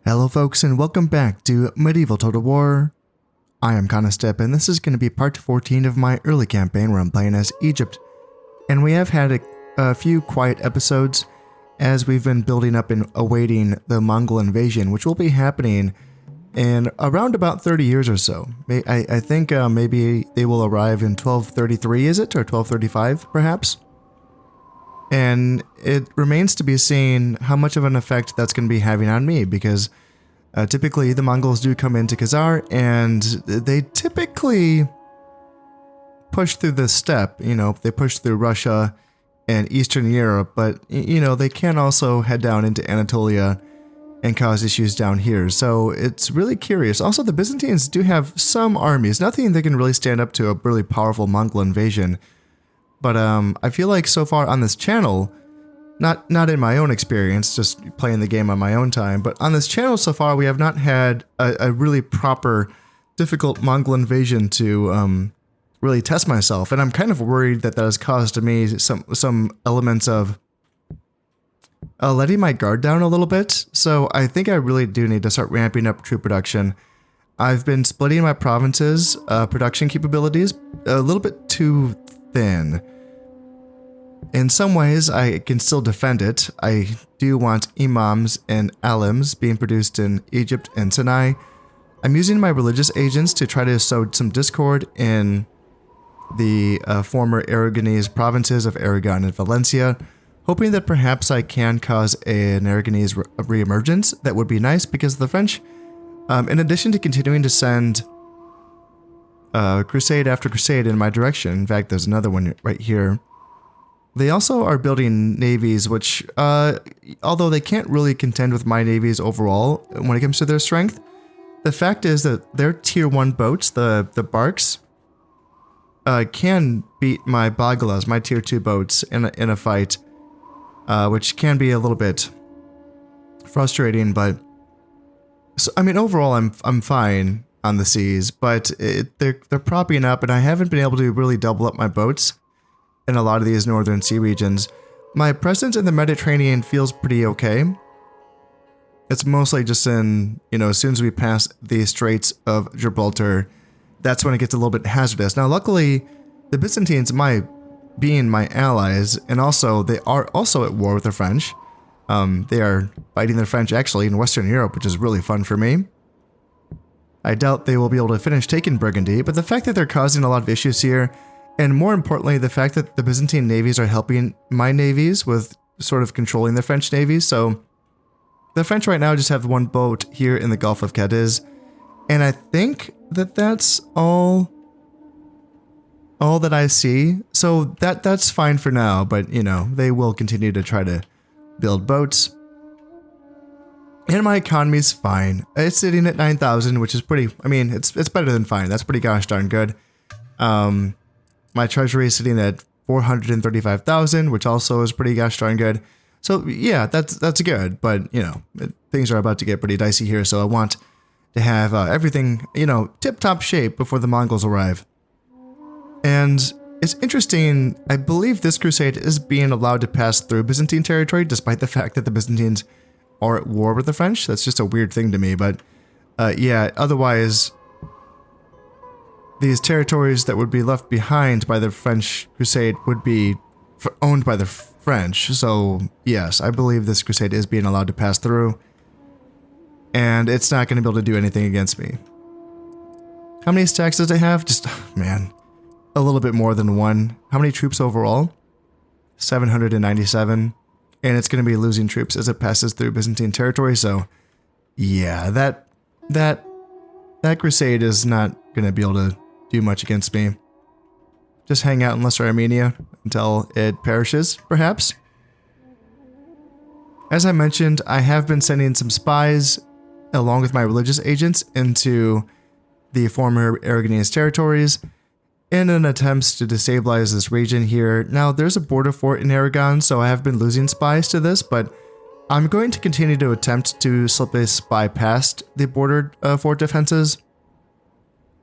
Hello folks and welcome back to Medieval Total War. I am Dynastic and this is going to be part 14 of my early campaign where I'm playing as Egypt. And we have had a few quiet episodes as we've been building up and awaiting the Mongol invasion, which will be happening in around about 30 years or so. I think maybe they will arrive in 1233, is it? Or 1235 perhaps? And it remains to be seen how much of an effect that's going to be having on me, because typically the Mongols do come into Khazar and they typically push through the steppe, they push through Russia and Eastern Europe, but they can also head down into Anatolia and cause issues down here. So it's really curious. Also, the Byzantines do have some armies, nothing that can really stand up to a really powerful Mongol invasion. But I feel like so far on this channel, not in my own experience, just playing the game on my own time, but on this channel so far we have not had a really proper, difficult Mongol invasion to really test myself. And I'm kind of worried that has caused to me some elements of letting my guard down a little bit. So I think I really do need to start ramping up troop production. I've been splitting my provinces' production capabilities a little bit too thin. In some ways, I can still defend it. I do want imams and alims being produced in Egypt and Sinai. I'm using my religious agents to try to sow some discord in the former Aragonese provinces of Aragon and Valencia, hoping that perhaps I can cause an Aragonese re-emergence. That would be nice, because the French, in addition to continuing to send crusade after crusade in my direction. In fact, there's another one right here. They also are building navies, which, although they can't really contend with my navies overall when it comes to their strength, the fact is that their tier 1 boats, the barks, can beat my Bagalas, my tier 2 boats, in a fight, which can be a little bit frustrating. But so, I mean, overall, I'm fine on the seas, but they're propping up, and I haven't been able to really double up my boats in a lot of these northern sea regions. My presence in the Mediterranean feels pretty okay. It's mostly just in, as soon as we pass the Straits of Gibraltar, that's when it gets a little bit hazardous. Now, luckily, the Byzantines, being my allies, and also they are also at war with the French. They are fighting the French actually in Western Europe, which is really fun for me. I doubt they will be able to finish taking Burgundy, but the fact that they're causing a lot of issues here, and more importantly, the fact that the Byzantine navies are helping my navies with sort of controlling the French navies. So the French right now just have one boat here in the Gulf of Cadiz, and I think that that's all that I see. So that's fine for now, but they will continue to try to build boats. And my economy's fine. It's sitting at 9,000, which is pretty, it's better than fine. That's pretty gosh darn good. My treasury is sitting at 435,000, which also is pretty gosh darn good. So yeah, that's good, but things are about to get pretty dicey here, so I want to have everything, tip-top shape before the Mongols arrive. And it's interesting, I believe this crusade is being allowed to pass through Byzantine territory, despite the fact that the Byzantines are at war with the French. That's just a weird thing to me, but yeah, otherwise, these territories that would be left behind by the French crusade would be owned by the French. So yes, I believe this crusade is being allowed to pass through, and it's not going to be able to do anything against me. How many stacks does it have? Just, man, a little bit more than one. How many troops overall? 797. And it's going to be losing troops as it passes through Byzantine territory. So yeah, that crusade is not going to be able to do much against me. Just hang out in Lesser Armenia until it perishes, perhaps. As I mentioned, I have been sending some spies along with my religious agents into the former Aragonese territories in an attempt to destabilize this region here. Now, there's a border fort in Aragon, so I have been losing spies to this, but I'm going to continue to attempt to slip a spy past the border fort defenses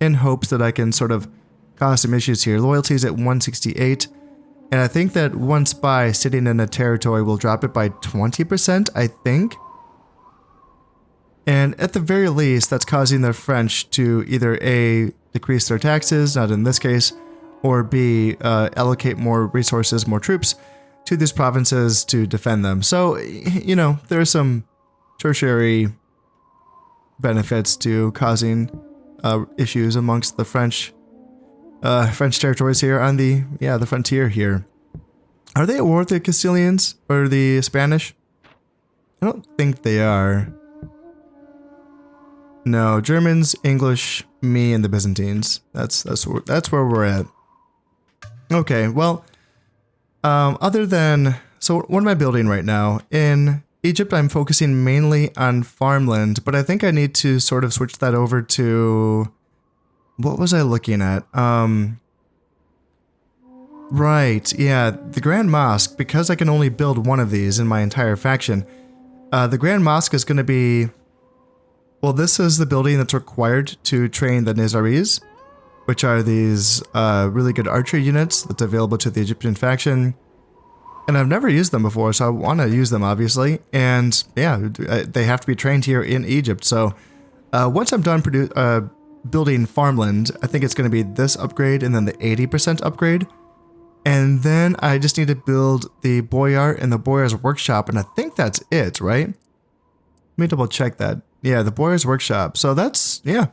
in hopes that I can sort of cause some issues here. Loyalty is at 168, and I think that one spy sitting in a territory will drop it by 20%, I think. And at the very least, that's causing the French to either A, decrease their taxes, not in this case, or B, allocate more resources, more troops to these provinces to defend them. So, you know, there's some tertiary benefits to causing issues amongst the French territories here on the frontier here. Are they at war with the Castilians or the Spanish? I don't think they are. No, Germans, English, me, and the Byzantines. That's where we're at. Okay, well, other than, so what am I building right now? In Egypt, I'm focusing mainly on farmland, but I think I need to sort of switch that over to, what was I looking at? Right, yeah, the Grand Mosque, because I can only build one of these in my entire faction, the Grand Mosque is going to be, well, this is the building that's required to train the Nizaris, which are these really good archery units that's available to the Egyptian faction. And I've never used them before, so I want to use them, obviously. And yeah, they have to be trained here in Egypt. So once I'm done building farmland, I think it's going to be this upgrade and then the 80% upgrade. And then I just need to build the Boyar and the Boyar's workshop, and I think that's it, right? Let me double check that. Yeah, the Boyar's workshop. So that's, yeah,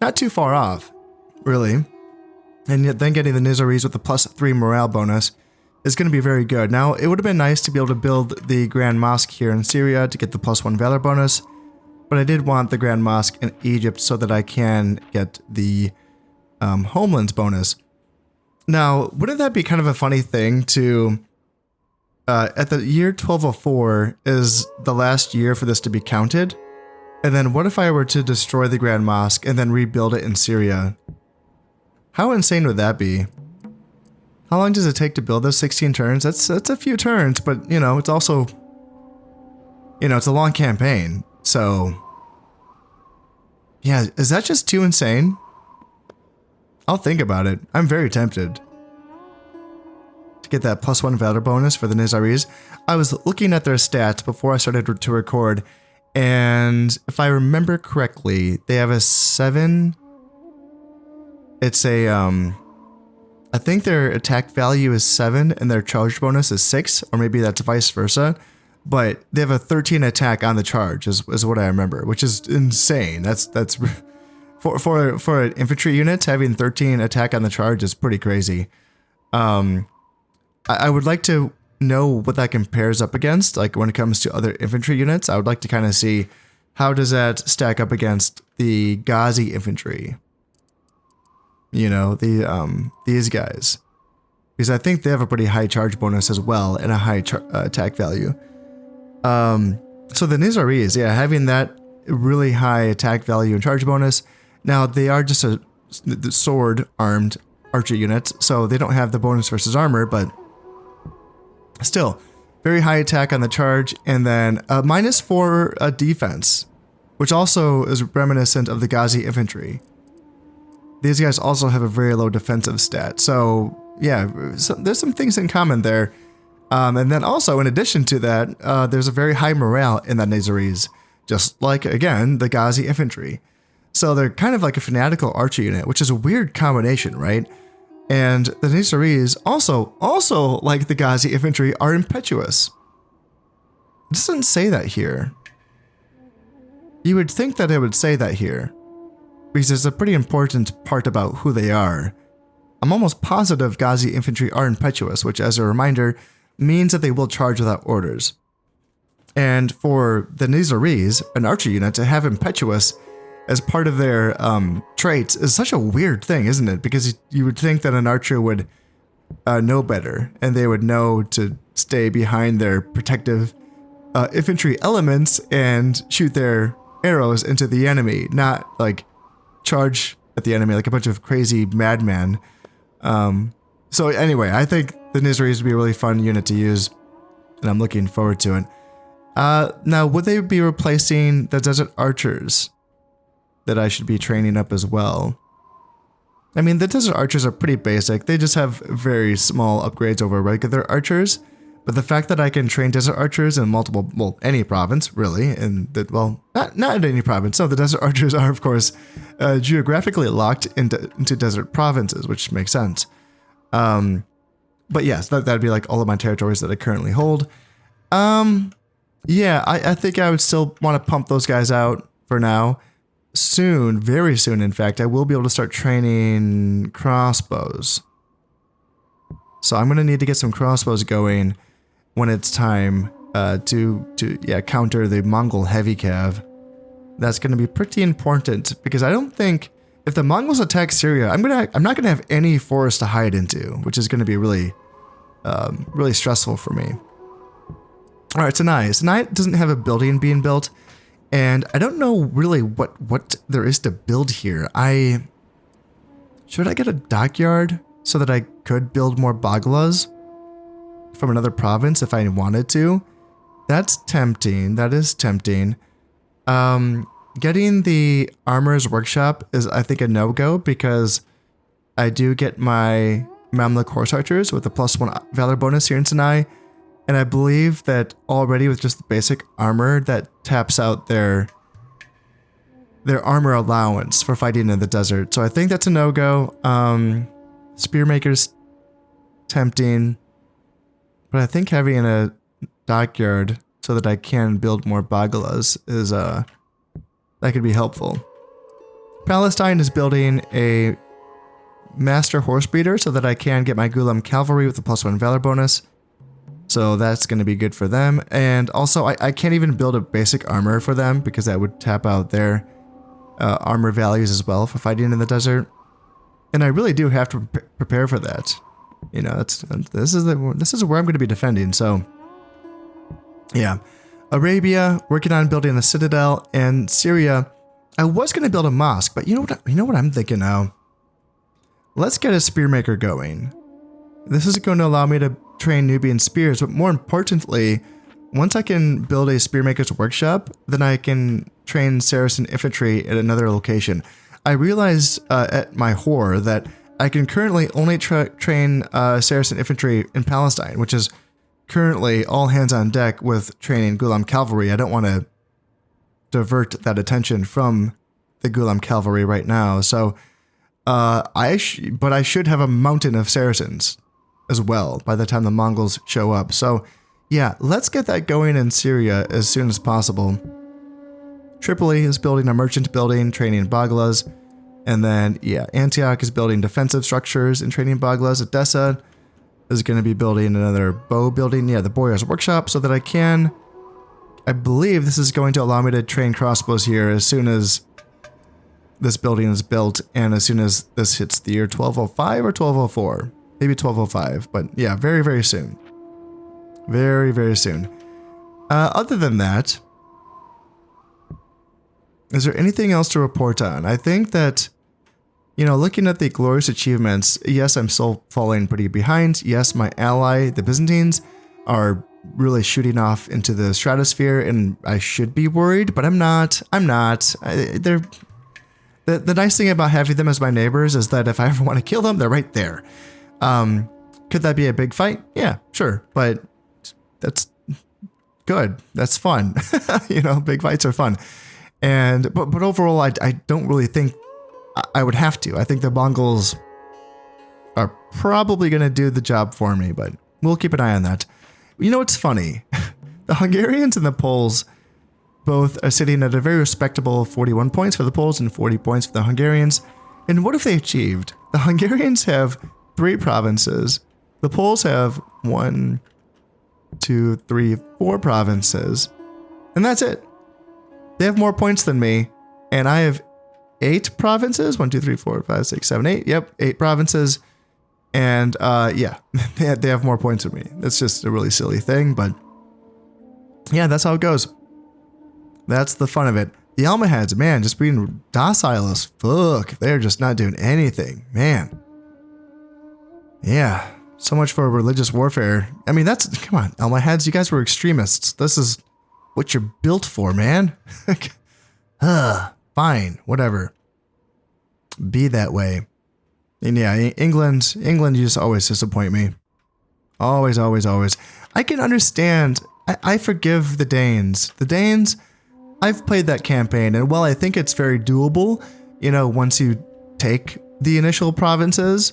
not too far off, really. And yet then getting the Nizaris with the +3 morale bonus is going to be very good. Now, it would have been nice to be able to build the Grand Mosque here in Syria to get the +1 valor bonus, but I did want the Grand Mosque in Egypt so that I can get the Homelands bonus. Now, wouldn't that be kind of a funny thing to, at the year 1204 is the last year for this to be counted? And then what if I were to destroy the Grand Mosque and then rebuild it in Syria? How insane would that be? How long does it take to build this? 16 turns? That's a few turns, but, you know, it's also, you know, it's a long campaign. So, yeah, is that just too insane? I'll think about it. I'm very tempted to get that +1 valor bonus for the Nizaris. I was looking at their stats before I started to record, and if I remember correctly, they have a 7. It's a, I think their attack value is 7 and their charge bonus is 6, or maybe that's vice versa. But they have a 13 attack on the charge is what I remember, which is insane. That's for an infantry unit, having 13 attack on the charge is pretty crazy. I would like to know what that compares up against, like when it comes to other infantry units. I would like to kind of see how does that stack up against the Ghazi infantry. You know, these guys, because I think they have a pretty high charge bonus as well and a high attack value. So the Nizaris, yeah, having that really high attack value and charge bonus. Now they are just a sword armed archer unit, so they don't have the bonus versus armor, but still very high attack on the charge, and then -4 defense, which also is reminiscent of the Ghazi infantry. These guys also have a very low defensive stat. So yeah, there's some things in common there. And then also, in addition to that, there's a very high morale in the Nizaris, just like, again, the Ghazi infantry. So they're kind of like a fanatical archer unit, which is a weird combination, right? And the Nizaris also like the Ghazi infantry, are impetuous. It doesn't say that here. You would think that it would say that here, because there's a pretty important part about who they are. I'm almost positive Ghazi infantry are impetuous, which, as a reminder, means that they will charge without orders. And for the Nizaris, an archer unit, to have impetuous as part of their traits is such a weird thing, isn't it? Because you would think that an archer would know better, and they would know to stay behind their protective infantry elements and shoot their arrows into the enemy, not like charge at the enemy like a bunch of crazy madmen. So anyway, I think the Nizaris would be a really fun unit to use, and I'm looking forward to it. Now, would they be replacing the Desert Archers that I should be training up as well? I mean, the Desert Archers are pretty basic. They just have very small upgrades over regular archers, But the fact that I can train desert archers in multiple, well, any province, really, and that, well, not in any province. So the desert archers are, of course, geographically locked into desert provinces, which makes sense. But yes, that'd be like all of my territories that I currently hold. Yeah, I think I would still want to pump those guys out for now. Soon, very soon, in fact, I will be able to start training crossbows. So I'm going to need to get some crossbows going when it's time to counter the Mongol heavy cav. That's going to be pretty important because I don't think if the Mongols attack Syria, I'm not going to have any forest to hide into, which is going to be really stressful for me. All right, Sinai. Sinai doesn't have a building being built, and I don't know really what there is to build here. Should I get a dockyard so that I could build more baglas from another province if I wanted to? That's tempting. That is tempting. Getting the armorer's workshop is, I think, a no-go because I do get my Mamluk horse archers with a +1 valor bonus here in Sinai, and I believe that already with just the basic armor that taps out their armor allowance for fighting in the desert. So I think that's a no-go. Spearmaker's tempting, but I think having a dockyard so that I can build more baglas is that could be helpful. Palestine is building a master horse breeder so that I can get my Gulam cavalry with the +1 valor bonus. So that's going to be good for them. And also I can't even build a basic armor for them because that would tap out their armor values as well for fighting in the desert. And I really do have to prepare for that. You know, this is where I'm going to be defending. So yeah, Arabia working on building a citadel, and Syria, I was going to build a mosque, but you know what I'm thinking now. Let's get a spearmaker going. This is going to allow me to train Nubian spears, but more importantly, once I can build a spearmaker's workshop, then I can train Saracen infantry at another location. I realized at my whore that I can currently only train Saracen infantry in Palestine, which is currently all hands on deck with training Gulam cavalry. I don't want to divert that attention from the Gulam cavalry right now. So, but I should have a mountain of Saracens as well by the time the Mongols show up. So yeah, let's get that going in Syria as soon as possible. Tripoli is building a merchant building, training baglas. And then, yeah, Antioch is building defensive structures and training baglas. Edessa is going to be building another bow building. Yeah, the Boyar's workshop so that I believe this is going to allow me to train crossbows here as soon as this building is built and as soon as this hits the year 1205 or 1204. Maybe 1205, but yeah, very, very soon. Very, very soon. Other than that, is there anything else to report on? I think that, you know, looking at the glorious achievements, yes, I'm still falling pretty behind. Yes, my ally, the Byzantines, are really shooting off into the stratosphere, and I should be worried, but I'm not. The nice thing about having them as my neighbors is that if I ever want to kill them, they're right there. Could that be a big fight? Yeah, sure, but that's good. That's fun. You know, big fights are fun. And but overall, I don't really think I would have to. I think the Mongols are probably going to do the job for me, but we'll keep an eye on that. You know what's funny? The Hungarians and the Poles both are sitting at a very respectable 41 points for the Poles and 40 points for the Hungarians. And what have they achieved? The Hungarians have 3 provinces. The Poles have 1, 2, 3, 4 provinces. And that's it. They have more points than me, and I have 8 provinces. 1, 2, 3, 4, 5, 6, 7, 8. Yep, 8 provinces. And yeah, they have more points than me. That's just a really silly thing, but yeah, that's how it goes. That's the fun of it. The Almohads, man, just being docile as fuck. They're just not doing anything, man. Yeah, so much for religious warfare. I mean, come on, Almohads, you guys were extremists. This is what you're built for, man. Fine, whatever. Be that way. And yeah, England, you just always disappoint me. Always, always, always. I can understand. I forgive the Danes. The Danes, I've played that campaign, and while I think it's very doable, you know, once you take the initial provinces,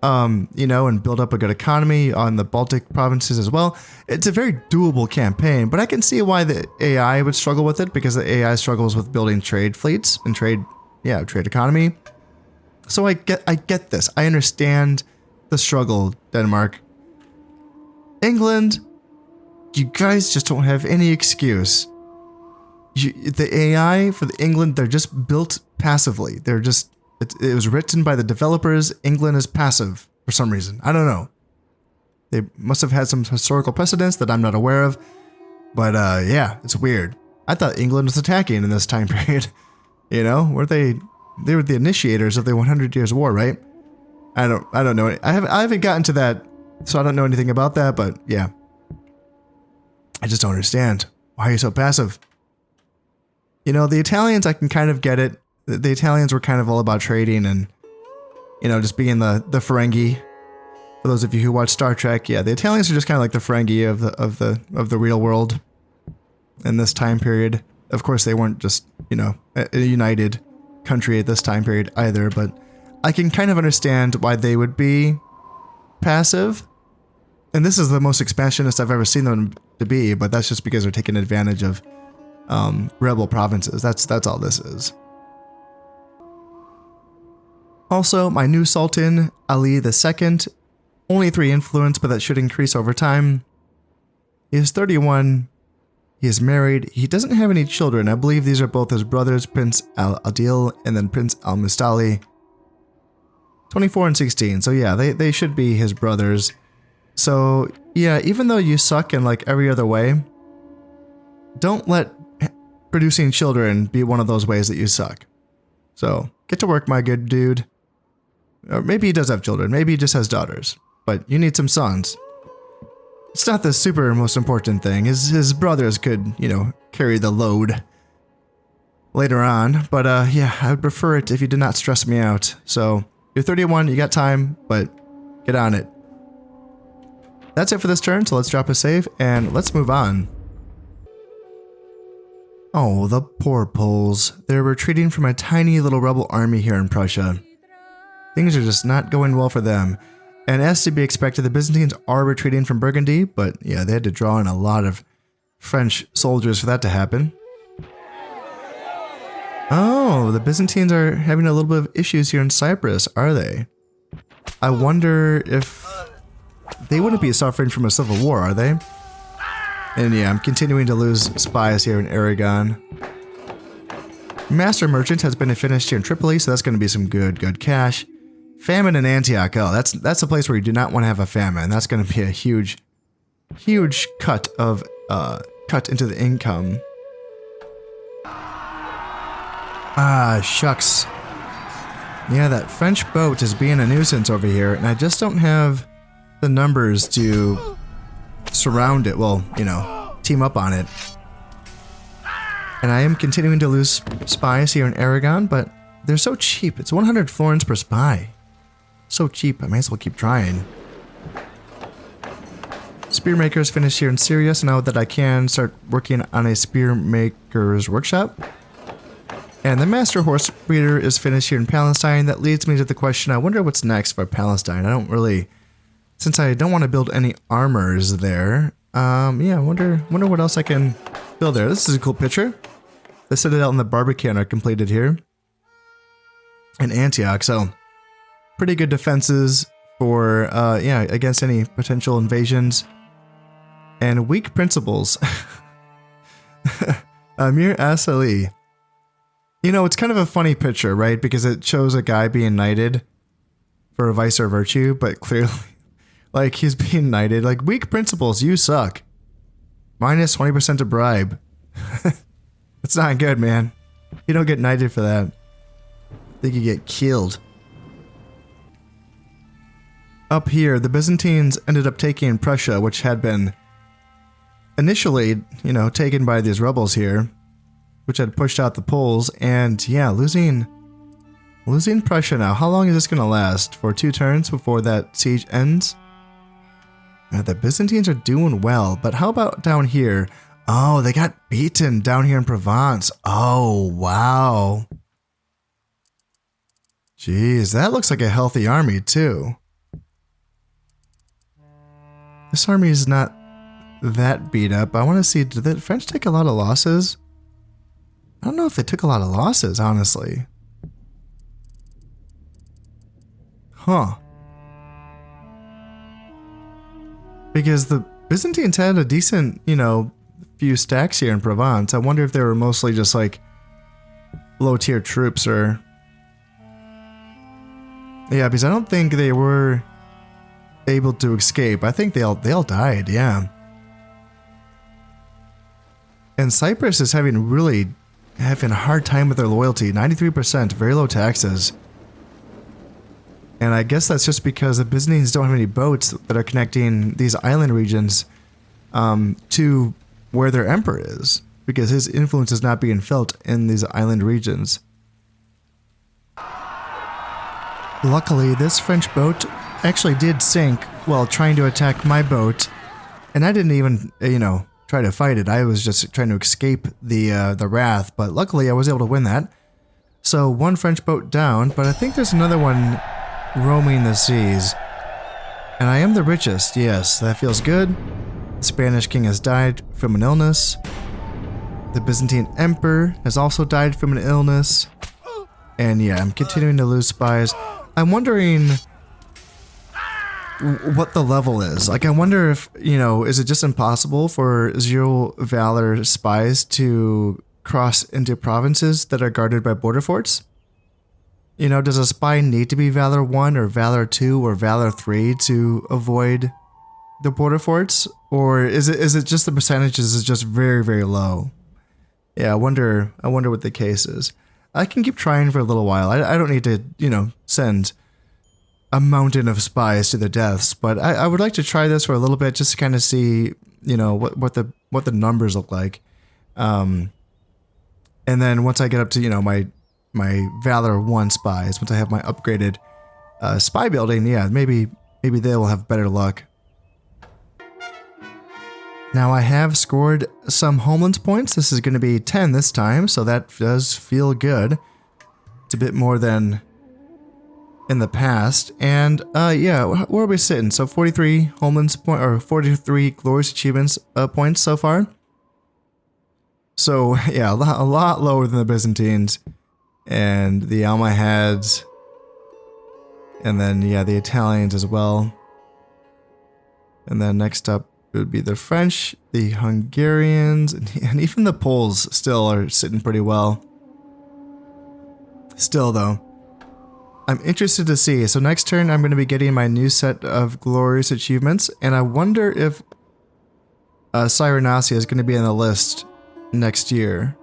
you know, and build up a good economy on the Baltic provinces as well, it's a very doable campaign. But I can see why the AI would struggle with it, because the AI struggles with building trade fleets and trade economy. So I get this. I understand the struggle, Denmark. England, you guys just don't have any excuse. The AI for the England, they're just built passively. They're just, it was written by the developers. England is passive for some reason. I don't know. They must have had some historical precedents that I'm not aware of. But yeah, it's weird. I thought England was attacking in this time period. You know, they were the initiators of the 100 Years' War, right? I don't know. I haven't gotten to that, so I don't know anything about that, but yeah. I just don't understand. Why are you so passive? You know, the Italians, I can kind of get it. The Italians were kind of all about trading and, you know, just being the Ferengi. For those of you who watch Star Trek, yeah, the Italians are just kind of like the Ferengi of the real world in this time period. Of course, they weren't just, you know, a united country at this time period either, but I can kind of understand why they would be passive. And this is the most expansionist I've ever seen them to be, but that's just because they're taking advantage of rebel provinces. That's all this is. Also, my new Sultan, Ali II, only 3 influence, but that should increase over time. He is 31. He is married. He doesn't have any children. I believe these are both his brothers, Prince Al-Adil and then Prince Al-Mustali. 24 and 16. So yeah, they should be his brothers. So yeah, even though you suck in like every other way, don't let producing children be one of those ways that you suck. So get to work, my good dude. Or maybe he does have children. Maybe he just has daughters. But you need some sons. It's not the super most important thing. His brothers could, you know, carry the load later on. But yeah, I would prefer it if you did not stress me out. So you're 31, you got time, but get on it. That's it for this turn, so let's drop a save and let's move on. Oh, the poor Poles. They're retreating from a tiny little rebel army here in Prussia. Things are just not going well for them. And as to be expected, the Byzantines are retreating from Burgundy, but yeah, they had to draw in a lot of French soldiers for that to happen. Oh, the Byzantines are having a little bit of issues here in Cyprus, are they? I wonder if they wouldn't be suffering from a civil war, are they? And yeah, I'm continuing to lose spies here in Aragon. Master Merchant has been finished here in Tripoli, so that's going to be some good cash. Famine in Antioch. Oh, that's a place where you do not want to have a famine. That's going to be a huge cut into the income. Ah, shucks. Yeah, that French boat is being a nuisance over here, and I just don't have the numbers to surround it. Well, you know, team up on it. And I am continuing to lose spies here in Aragon, but they're so cheap. It's 100 florins per spy. So cheap, I might as well keep trying. Spearmakers finished here in Syria, so now that I can start working on a spearmaker's workshop. And the Master Horse Breeder is finished here in Palestine. That leads me to the question, I wonder what's next for Palestine. I don't really, since I don't want to build any armors there, yeah, I wonder what else I can build there. This is a cool picture. The Citadel and the Barbican are completed here in Antioch, so pretty good defenses for, yeah, against any potential invasions. And weak principles. Amir Asali. You know, it's kind of a funny picture, right? Because it shows a guy being knighted for a vice or virtue, but clearly, like, he's being knighted. Like, weak principles, you suck. Minus 20% of bribe. That's not good, man. You don't get knighted for that. I think you get killed. Up here, the Byzantines ended up taking Prussia, which had been initially, you know, taken by these rebels here, which had pushed out the Poles, and yeah, losing Prussia now. How long is this going to last? For 2 turns before that siege ends? The Byzantines are doing well, but how about down here? Oh, they got beaten down here in Provence. Oh, wow. Jeez, that looks like a healthy army too. This army is not that beat up. I want to see, did the French take a lot of losses? I don't know if they took a lot of losses, honestly. Huh. Because the Byzantines had a decent, you know, few stacks here in Provence. I wonder if they were mostly just like low-tier troops or... Yeah, because I don't think they were able to escape. I think they all died, yeah. And Cyprus is having a hard time with their loyalty. 93%, very low taxes. And I guess that's just because the Byzantines don't have any boats that are connecting these island regions to where their emperor is, because his influence is not being felt in these island regions. Luckily, this French boat actually did sink while trying to attack my boat, and I didn't even, you know, try to fight it. I was just trying to escape the wrath, but luckily I was able to win that. So one French boat down, but I think there's another one roaming the seas. And I am the richest, yes, that feels good. The Spanish king has died from an illness. The Byzantine emperor has also died from an illness. And yeah, I'm continuing to lose spies. I'm wondering what the level is. Like, I wonder if, you know, is it just impossible for Zero Valor spies to cross into provinces that are guarded by border forts? You know, does a spy need to be Valor 1 or Valor 2 or Valor 3 to avoid the border forts? Or is it just the percentages is just very, very low? Yeah, I wonder what the case is. I can keep trying for a little while. I don't need to, you know, send a mountain of spies to their deaths, but I would like to try this for a little bit just to kind of see, you know, what the numbers look like. And then once I get up to, you know, my Valor 1 spies, once I have my upgraded spy building, yeah, maybe they will have better luck. Now I have scored some homelands points. This is going to be 10 this time, so that does feel good. It's a bit more than in the past. And yeah, where are we sitting? So 43 homelands point, or 43 glorious achievements points so far. So yeah, a lot lower than the Byzantines and the Almohads, and then yeah, the Italians as well. And then next up, it would be the French, the Hungarians, and even the Poles still are sitting pretty well. Still though, I'm interested to see. So next turn I'm going to be getting my new set of glorious achievements, and I wonder if Cyrenaica is going to be on the list next year.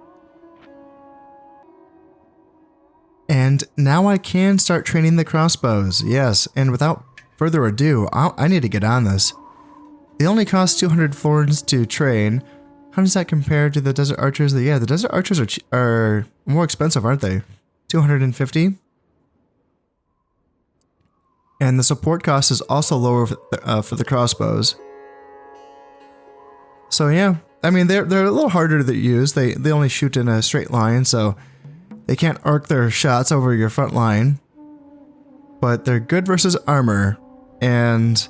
And now I can start training the crossbows, yes, and without further ado, I need to get on this. They only cost 200 florins to train. How does that compare to the Desert Archers? Yeah, the Desert Archers are more expensive, aren't they? 250. And the support cost is also lower for the crossbows. So yeah, I mean they're a little harder to use. They only shoot in a straight line, so they can't arc their shots over your front line. But they're good versus armor, and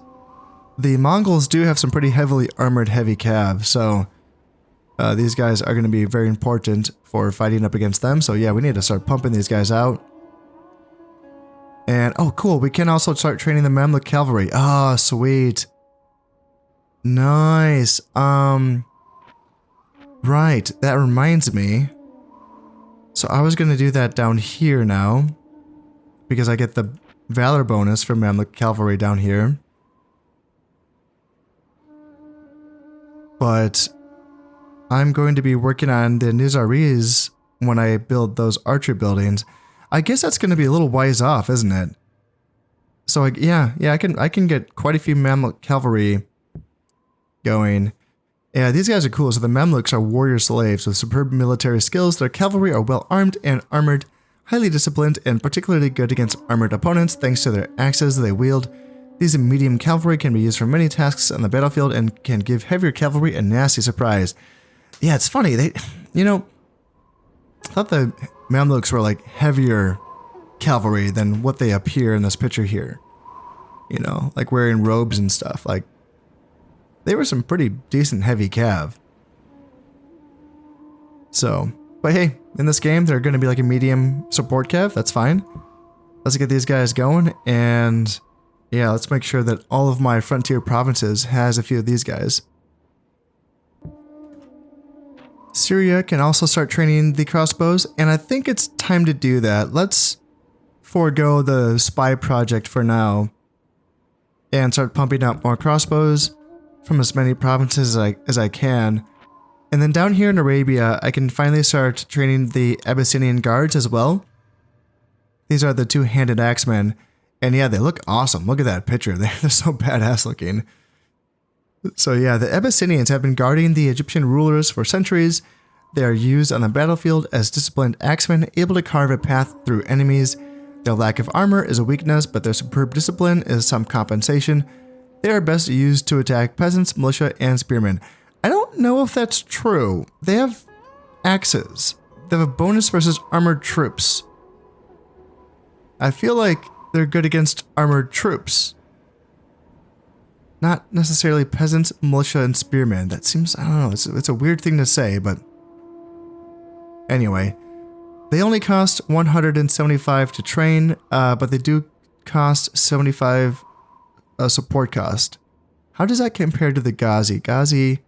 the Mongols do have some pretty heavily armored heavy cav, so these guys are going to be very important for fighting up against them. So yeah, we need to start pumping these guys out. And oh cool, we can also start training the Mamluk cavalry. Ah, oh, sweet. Nice. Right, that reminds me. So I was going to do that down here now, because I get the Valor bonus from Mamluk cavalry down here. But I'm going to be working on the Nizaris when I build those archer buildings. I guess that's going to be a little ways off, isn't it? So yeah, I can get quite a few Mamluk cavalry going. Yeah, these guys are cool. So the Mamluks are warrior slaves with superb military skills. Their cavalry are well armed and armored, highly disciplined, and particularly good against armored opponents thanks to their axes they wield These medium cavalry can be used for many tasks on the battlefield and can give heavier cavalry a nasty surprise. Yeah, it's funny. I thought the Mamluks were like heavier cavalry than what they appear in this picture here. You know, like wearing robes and stuff. Like, they were some pretty decent heavy cav. So, but hey, in this game, they're going to be like a medium support cav. That's fine. Let's get these guys going. And yeah, let's make sure that all of my frontier provinces has a few of these guys. Syria can also start training the crossbows. And I think it's time to do that. Let's forego the spy project for now. And start pumping out more crossbows from as many provinces as I can. And then down here in Arabia, I can finally start training the Abyssinian guards as well. These are the two-handed axemen. And yeah, they look awesome. Look at that picture. They're so badass looking. So yeah, the Abyssinians have been guarding the Egyptian rulers for centuries. They are used on the battlefield as disciplined axemen, able to carve a path through enemies. Their lack of armor is a weakness, but their superb discipline is some compensation. They are best used to attack peasants, militia, and spearmen. I don't know if that's true. They have axes. They have a bonus versus armored troops. I feel like they're good against armored troops. Not necessarily peasants, militia, and spearmen. That seems, I don't know, it's a weird thing to say, but anyway. They only cost 175 to train, but they do cost 75 support cost. How does that compare to the Ghazi? Ghazi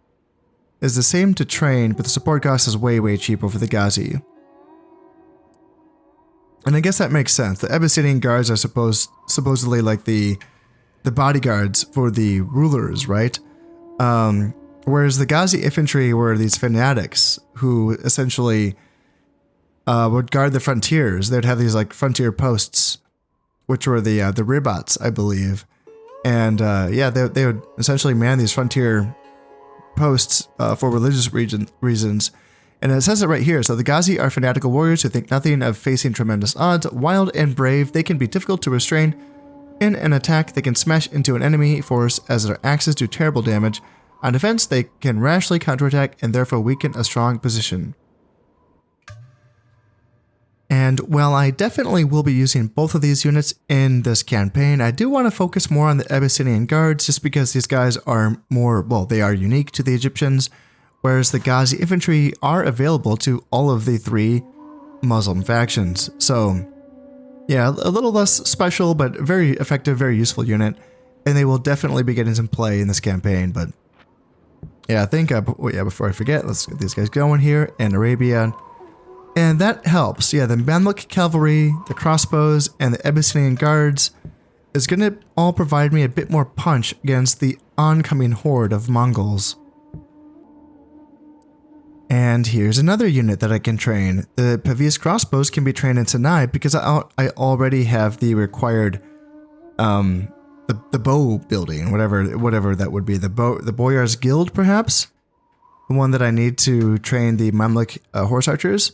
is the same to train, but the support cost is way, way cheaper for the Ghazi. And I guess that makes sense. The Abyssinian guards are supposedly like the bodyguards for the rulers, right? Whereas the Ghazi infantry were these fanatics who essentially would guard the frontiers. They'd have these like frontier posts, which were the ribats, I believe. And yeah, they would essentially man these frontier posts for religious reasons. And it says it right here. So the Ghazi are fanatical warriors who think nothing of facing tremendous odds. Wild and brave, they can be difficult to restrain. In an attack, they can smash into an enemy force as their axes do terrible damage. On defense, they can rashly counterattack and therefore weaken a strong position. And while I definitely will be using both of these units in this campaign, I do want to focus more on the Abyssinian guards just because these guys are more, well, they are unique to the Egyptians, whereas the Ghazi infantry are available to all of the three Muslim factions. So yeah, a little less special, but very effective, very useful unit, and they will definitely be getting some play in this campaign. But yeah, I think, before I forget, let's get these guys going here in Arabia. And that helps. Yeah, the Mamluk cavalry, the crossbows, and the Abyssinian guards is going to all provide me a bit more punch against the oncoming horde of Mongols. And here's another unit that I can train. The Pavis crossbows can be trained in Sinai because I already have the required, the bow building, whatever that would be. The Boyar's Guild, perhaps? The one that I need to train the Mamluk horse archers.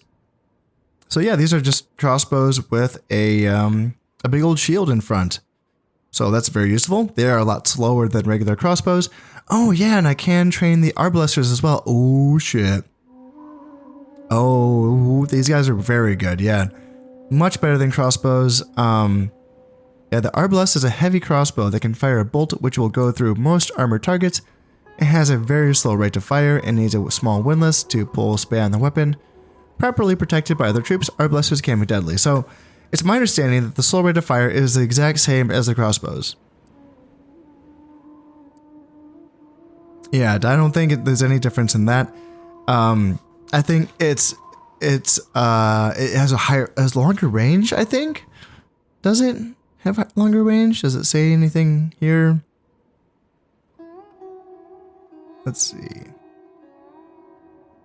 So yeah, these are just crossbows with a big old shield in front. So that's very useful. They are a lot slower than regular crossbows. Oh yeah, and I can train the arbalesters as well. Oh shit. Oh, these guys are very good, yeah. Much better than crossbows. Yeah, the arbalest is a heavy crossbow that can fire a bolt which will go through most armored targets. It has a very slow rate of fire and needs a small windlass to pull span the weapon. Properly protected by other troops, arbalesters can be deadly. So, it's my understanding that the slow rate of fire is the exact same as the crossbows. Yeah, I don't think there's any difference in that. I think it has longer range, I think. Does it have longer range? Does it say anything here? Let's see.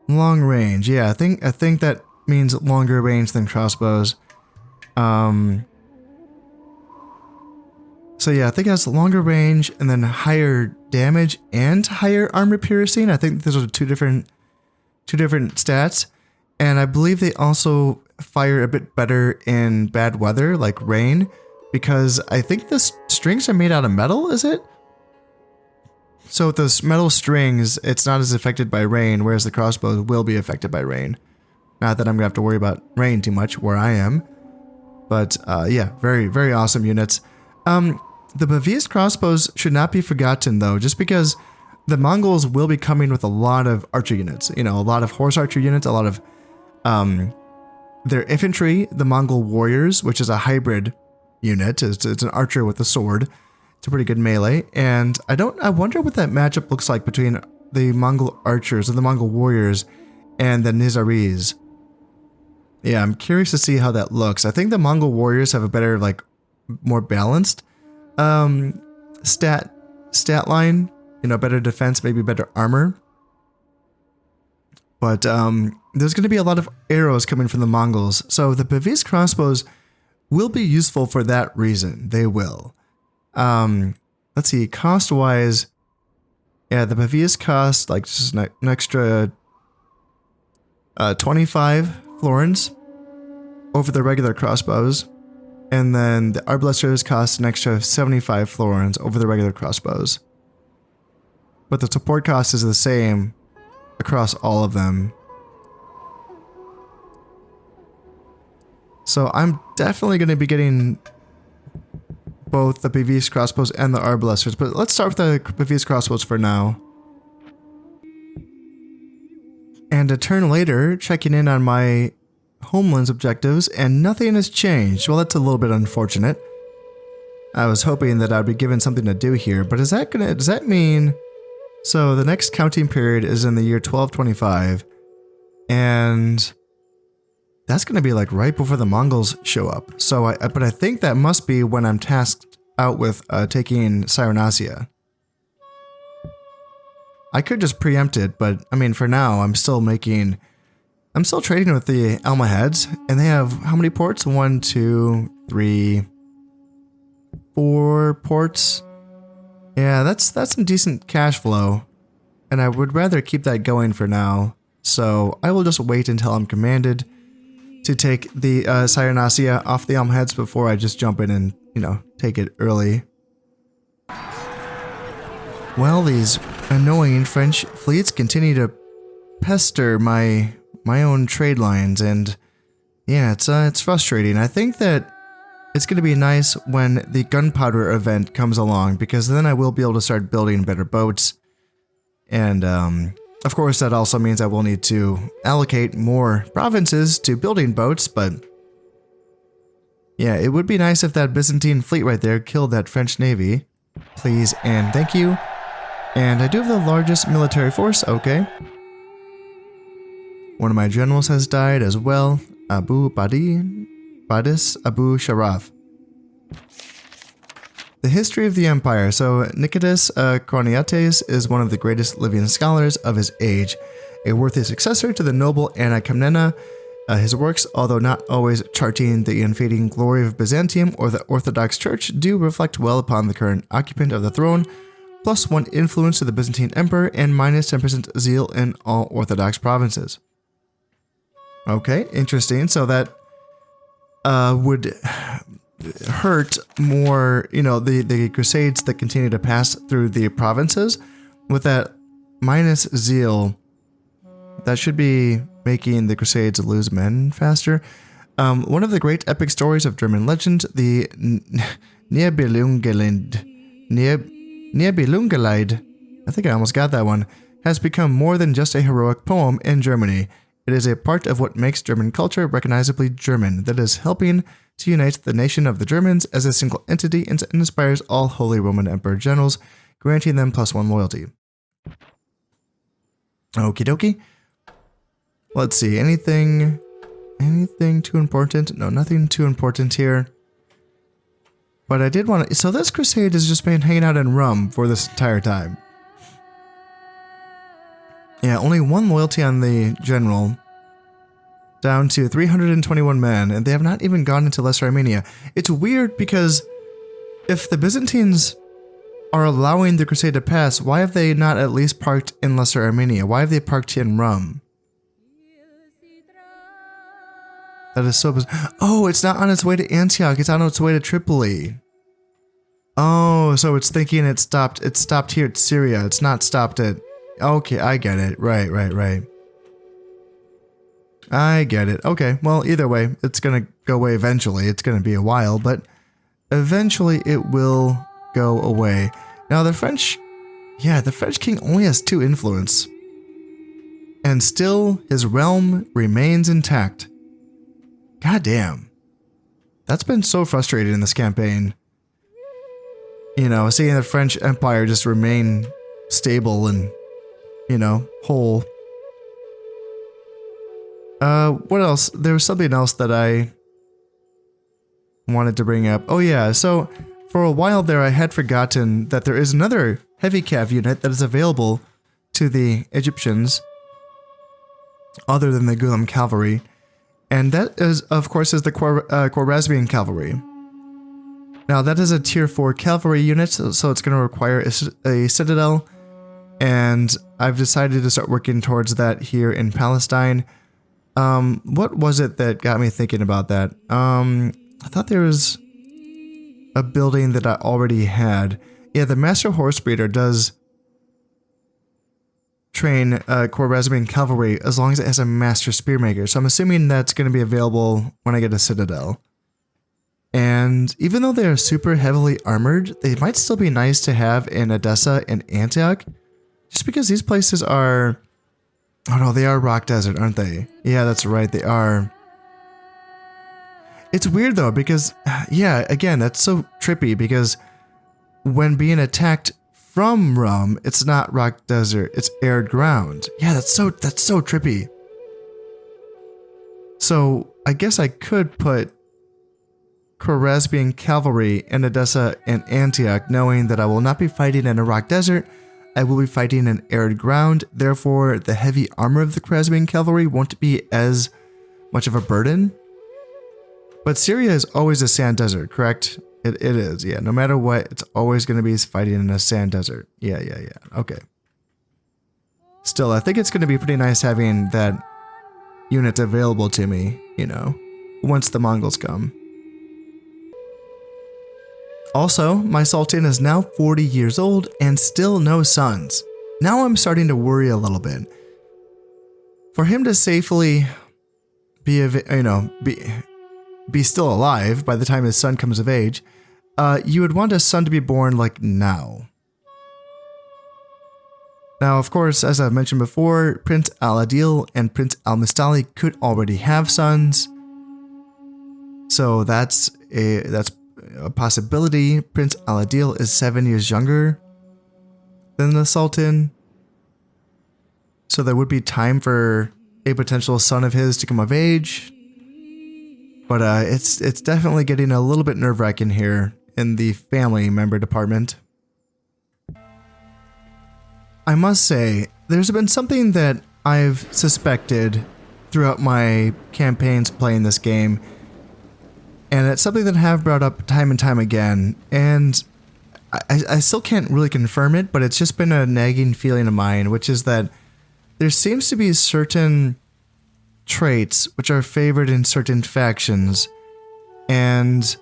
Long range. Yeah, I think that means longer range than crossbows. So yeah, I think it has longer range and then higher damage and higher armor piercing. I think those are two different stats. And I believe they also fire a bit better in bad weather, like rain. because I think the strings are made out of metal, is it? So with those metal strings, it's not as affected by rain, whereas the crossbow will be affected by rain. Not that I'm going to have to worry about rain too much where I am. But yeah, very, very awesome units. The Baviste crossbows should not be forgotten though, just because the Mongols will be coming with a lot of archer units. You know, a lot of horse archer units, a lot of their infantry, the Mongol warriors, which is a hybrid unit. It's an archer with a sword. It's a pretty good melee. And I wonder what that matchup looks like between the Mongol archers or the Mongol warriors and the Nizaris. Yeah, I'm curious to see how that looks. I think the Mongol warriors have a better, like, more balanced stat line. You know, better defense, maybe better armor. But there's going to be a lot of arrows coming from the Mongols. So the Baviste crossbows will be useful for that reason. They will. Let's see, cost-wise, yeah, the Baviste cost, like, just an extra 25 florins over the regular crossbows. And then the arbalesters cost an extra 75 florins over the regular crossbows. But the support cost is the same across all of them. So I'm definitely going to be getting both the Baviste crossbows and the arbalesters. But let's start with the Baviste crossbows for now. And a turn later, checking in on my homeland's objectives, and nothing has changed. Well, that's a little bit unfortunate. I was hoping that I'd be given something to do here, but does that mean... So the next counting period is in the year 1225, and that's going to be like right before the Mongols show up. So but I think that must be when I'm tasked out with taking Cyrenasia. I could just preempt it, but I mean, for now, I'm still trading with the Almohads, and they have how many ports? 1, 2, 3, 4 ports. Yeah, that's some decent cash flow, and I would rather keep that going for now. So I will just wait until I'm commanded to take the Cyrenasia off the Almohads before I just jump in and, you know, take it early. Well, these annoying French fleets continue to pester my own trade lines, and yeah, it's frustrating. I think that it's going to be nice when the gunpowder event comes along, because then I will be able to start building better boats. And of course, that also means I will need to allocate more provinces to building boats, but yeah, it would be nice if that Byzantine fleet right there killed that French navy. Please and thank you. And I do have the largest military force, okay. One of my generals has died as well, Badis Abu Sharaf. The history of the empire. So Nikitas Choniates is one of the greatest living scholars of his age, a worthy successor to the noble Anna Komnena. His works, although not always charting the unfading glory of Byzantium or the Orthodox Church, do reflect well upon the current occupant of the throne, +1 influence to the Byzantine emperor and -10% zeal in all Orthodox provinces. Okay, interesting. So that would hurt more, you know, the crusades that continue to pass through the provinces. With that minus zeal, that should be making the crusades lose men faster. One of the great epic stories of German legend, the Nibelungenlied, I think I almost got that one, has become more than just a heroic poem in Germany. It is a part of what makes German culture recognizably German, that is helping to unite the nation of the Germans as a single entity and inspires all Holy Roman Emperor generals, granting them +1 loyalty. Okie dokie. Let's see, anything too important? No, nothing too important here. But I did want to, so this crusade has just been hanging out in Rum for this entire time. Yeah, only 1 loyalty on the general, down to 321 men, and they have not even gone into Lesser Armenia. It's weird because if the Byzantines are allowing the crusade to pass, why have they not at least parked in Lesser Armenia? Why have they parked in Rum? That is so bizarre. Oh, it's not on its way to Antioch. It's on its way to Tripoli. Oh, so it's thinking it stopped. It stopped here at Syria. It's not stopped at... Okay, I get it. Right. I get it. Okay, well, either way, it's going to go away eventually. It's going to be a while, but eventually it will go away. Now, the French... Yeah, the French king only has 2 influence. And still, his realm remains intact. God damn. That's been so frustrating in this campaign. You know, seeing the French Empire just remain stable and, you know, whole. What else? There was something else that I wanted to bring up. Oh yeah, so for a while there I had forgotten that there is another heavy cav unit that is available to the Egyptians other than the Gulam cavalry. And that is, of course, is the Khwarezmian cavalry. Now that is a tier 4 cavalry unit, so it's going to require a citadel. And I've decided to start working towards that here in Palestine. What was it that got me thinking about that? I thought there was a building that I already had. Yeah, the Master Horse Breeder does train Khwarezmian cavalry as long as it has a Master Spearmaker. So I'm assuming that's going to be available when I get a citadel. And even though they are super heavily armored, they might still be nice to have in Edessa and Antioch. Just because these places are... Oh no, they are rock desert, aren't they? Yeah, that's right, they are. It's weird though, because, yeah, again, that's so trippy, because when being attacked from Rum, it's not rock desert, it's arid ground. Yeah, that's so trippy. So, I guess I could put Khwarezmian cavalry in Edessa and Antioch, knowing that I will not be fighting in a rock desert, I will be fighting in arid ground, therefore the heavy armor of the Khwarezmian cavalry won't be as much of a burden. But Syria is always a sand desert, correct? It is, yeah. No matter what, it's always going to be fighting in a sand desert. Yeah. Okay. Still, I think it's going to be pretty nice having that unit available to me, you know, once the Mongols come. Also, my Sultan is now 40 years old and still no sons. Now I'm starting to worry a little bit. For him to safely be still alive by the time his son comes of age, you would want a son to be born like now. Now, of course, as I've mentioned before, Prince Al-Adil and Prince Al-Mustali could already have sons. So that's a possibility. Prince Al-Adil is 7 years younger than the Sultan. So there would be time for a potential son of his to come of age. But it's definitely getting a little bit nerve-wracking here in the family member department. I must say, there's been something that I've suspected throughout my campaigns playing this game. And it's something that I have brought up time and time again. And I still can't really confirm it, but it's just been a nagging feeling of mine, which is that there seems to be certain traits which are favored in certain factions. And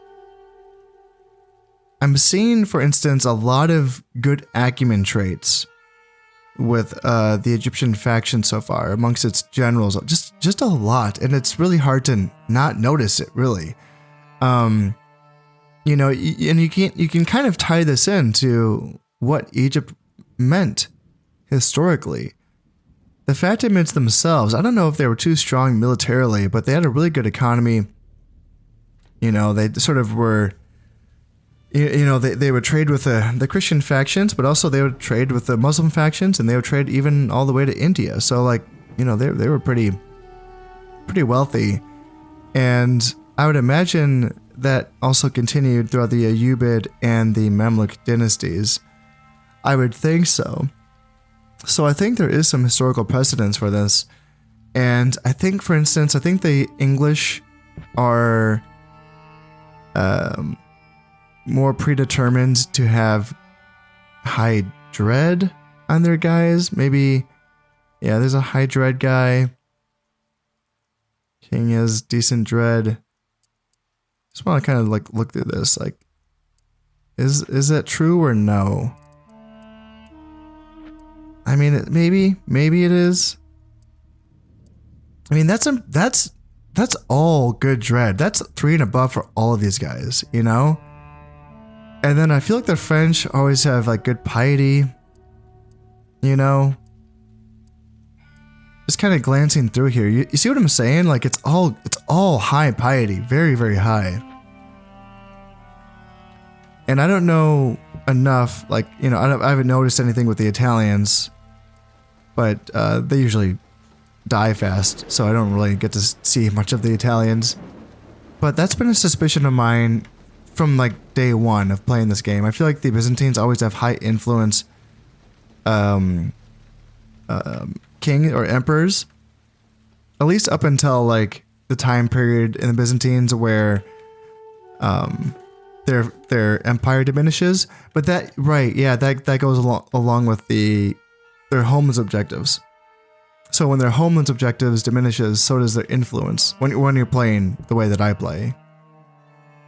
I'm seeing, for instance, a lot of good acumen traits with the Egyptian faction so far amongst its generals. Just a lot. And it's really hard to not notice it, really. You know, and you can kind of tie this into what Egypt meant historically. The Fatimids themselves, I don't know if they were too strong militarily, but they had a really good economy. You know, they sort of were, you know, they would trade with the Christian factions, but also they would trade with the Muslim factions, and they would trade even all the way to India. So, like, you know, they were pretty wealthy. And I would imagine that also continued throughout the Ayyubid and the Mamluk dynasties. I would think so. So I think there is some historical precedence for this. And I think, for instance, the English are more predetermined to have high dread on their guys. Maybe, yeah, there's a high dread guy. King has decent dread. Just want to kind of like look through this. Like, is that true or no? I mean, maybe it is. I mean, that's all good dread. That's 3 and above for all of these guys, you know? And then I feel like the French always have like good piety, you know? Just kind of glancing through here. You see what I'm saying? Like it's all high piety, very, very high. And I don't know enough, like, you know, I haven't noticed anything with the Italians, but they usually die fast, so I don't really get to see much of the Italians. But that's been a suspicion of mine from like day one of playing this game. I feel like the Byzantines always have high influence king or emperors, at least up until like the time period in the Byzantines where their empire diminishes. But that, right, yeah, that goes along with their homeland's objectives. So when their homeland's objectives diminishes, so does their influence when you're playing the way that I play.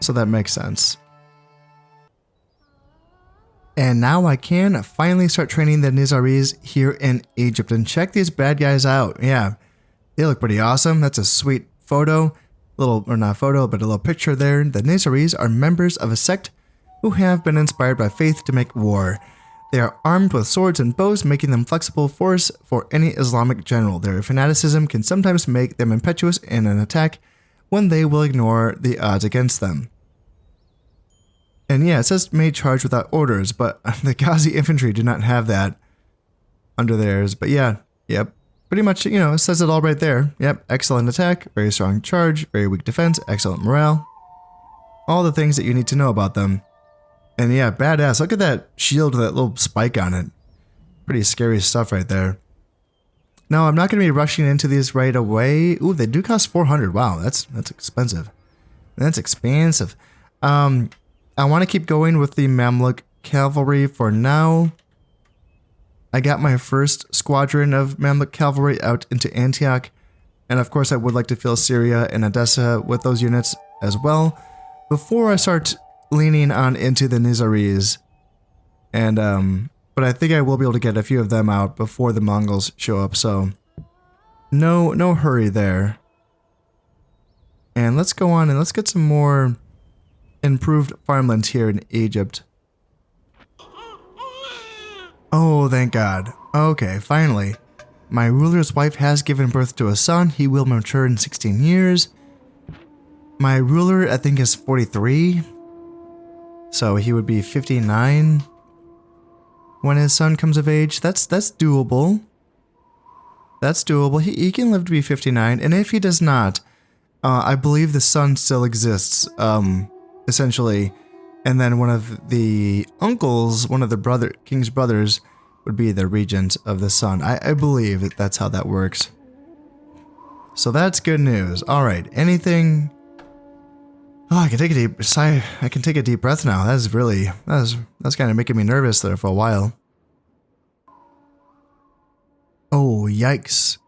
So that makes sense. And now I can finally start training the Nizaris here in Egypt. And check these bad guys out. Yeah, they look pretty awesome. That's a sweet photo. Or not photo, but a little picture there. The Nizaris are members of a sect who have been inspired by faith to make war. They are armed with swords and bows, making them flexible force for any Islamic general. Their fanaticism can sometimes make them impetuous in an attack when they will ignore the odds against them. And yeah, it says may charge without orders, but the Ghazi infantry do not have that under theirs. But yeah, yep. Pretty much, you know, it says it all right there. Yep, excellent attack, very strong charge, very weak defense, excellent morale. All the things that you need to know about them. And yeah, badass. Look at that shield with that little spike on it. Pretty scary stuff right there. Now, I'm not going to be rushing into these right away. Ooh, they do cost 400. Wow, that's expensive. That's expensive. I want to keep going with the Mamluk cavalry for now. I got my first squadron of Mamluk cavalry out into Antioch. And of course, I would like to fill Syria and Edessa with those units as well before I start leaning on into the Nizaris. And, but I think I will be able to get a few of them out before the Mongols show up, so no hurry there. And let's go on and let's get some more improved farmland here in Egypt. Oh, thank God. Okay, finally. My ruler's wife has given birth to a son. He will mature in 16 years. My ruler, I think, is 43. So he would be 59 when his son comes of age. That's doable. That's doable. He can live to be 59. And if he does not, I believe the son still exists, essentially. And then one of the uncles, one of the king's brothers, would be the regent of the son. I believe that that's how that works. So that's good news. All right. Anything? Oh, I can take a deep sigh. I can take a deep breath now. That's kind of making me nervous there for a while. Oh, yikes.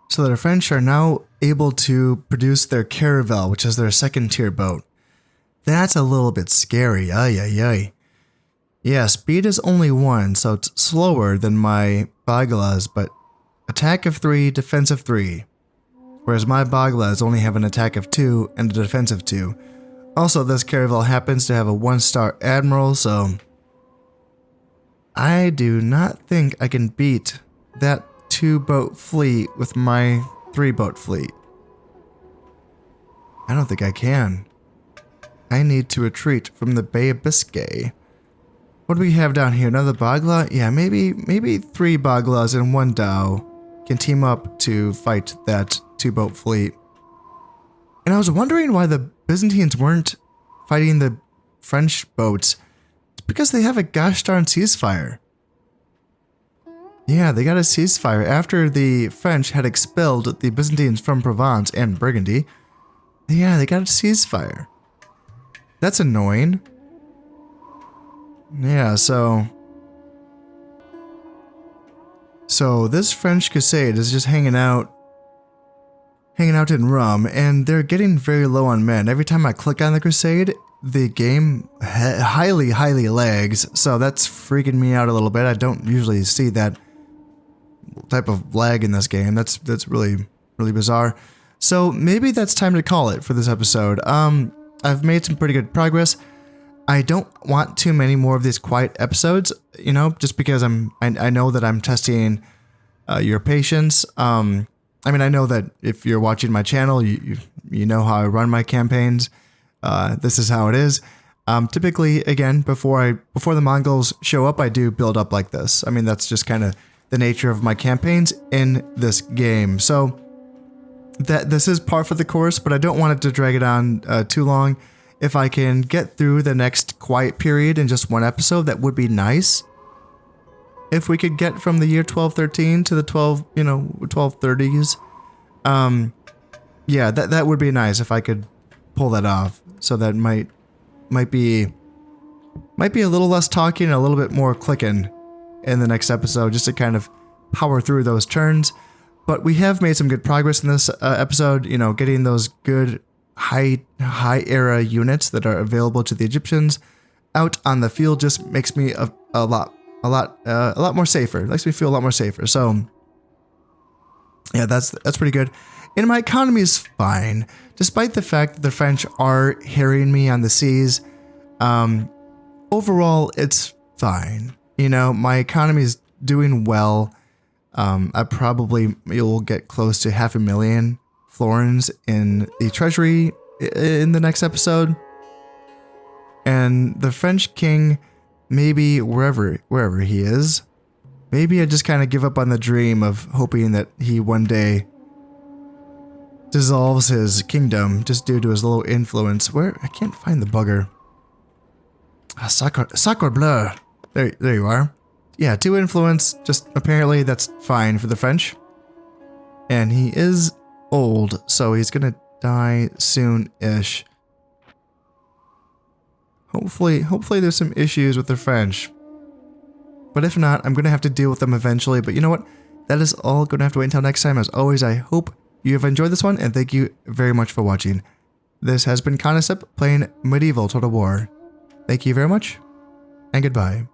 So the French are now able to produce their caravel, which is their second tier boat. That's a little bit scary. Ay, ay, ay. Yeah, speed is only 1, so it's slower than my Baglas, but attack of 3, defense of 3. Whereas my Baglas only have an attack of 2 and a defense of 2. Also, this caravel happens to have a 1-star admiral, so I do not think I can beat that 2-boat fleet with my 3-boat fleet. I don't think I can. I need to retreat from the Bay of Biscay. What do we have down here? Another Bagla? Yeah, maybe 3 Baglas and 1 Dhow can team up to fight that 2-boat fleet. And I was wondering why the Byzantines weren't fighting the French boats. It's because they have a gosh darn ceasefire. Yeah, they got a ceasefire after the French had expelled the Byzantines from Provence and Burgundy. Yeah, they got a ceasefire. That's annoying. Yeah, so this French crusade is just hanging out hanging out in Rum, and they're getting very low on men. Every time I click on the Crusade, the game highly lags, so that's freaking me out a little bit. I don't usually see that type of lag in this game. That's really bizarre. So maybe that's time to call it for this episode. I've made some pretty good progress. I don't want too many more of these quiet episodes, you know, just because I know that I'm testing your patience. I mean, I know that if you're watching my channel, you know how I run my campaigns. This is how it is. Typically, again, before the Mongols show up, I do build up like this. I mean, that's just kind of the nature of my campaigns in this game. So this is par for the course, but I don't want it to drag it on too long. If I can get through the next quiet period in just one episode, that would be nice. If we could get from the year 1213 to the 1230s, yeah, that would be nice if I could pull that off. So that might be a little less talking and a little bit more clicking in the next episode, just to kind of power through those turns. But we have made some good progress in this episode, you know, getting those good high era units that are available to the Egyptians out on the field just makes me a lot more safer. It makes me feel a lot more safer. So yeah, that's pretty good. And my economy is fine, despite the fact that the French are harrying me on the seas. Overall, it's fine. You know, my economy is doing well. I probably will get close to 500,000 florins in the treasury in the next episode. And the French king, maybe wherever he is, maybe I just kind of give up on the dream of hoping that he one day dissolves his kingdom just due to his low influence. Where I can't find the bugger. Sacre bleu. There you are. Yeah, 2 influence. Just apparently that's fine for the French. And he is old, so he's gonna die soon-ish. Hopefully there's some issues with the French. But if not, I'm gonna have to deal with them eventually. But you know what? That is all. Gonna have to wait until next time. As always, I hope you have enjoyed this one, and thank you very much for watching. This has been Concept playing Medieval Total War. Thank you very much, and goodbye.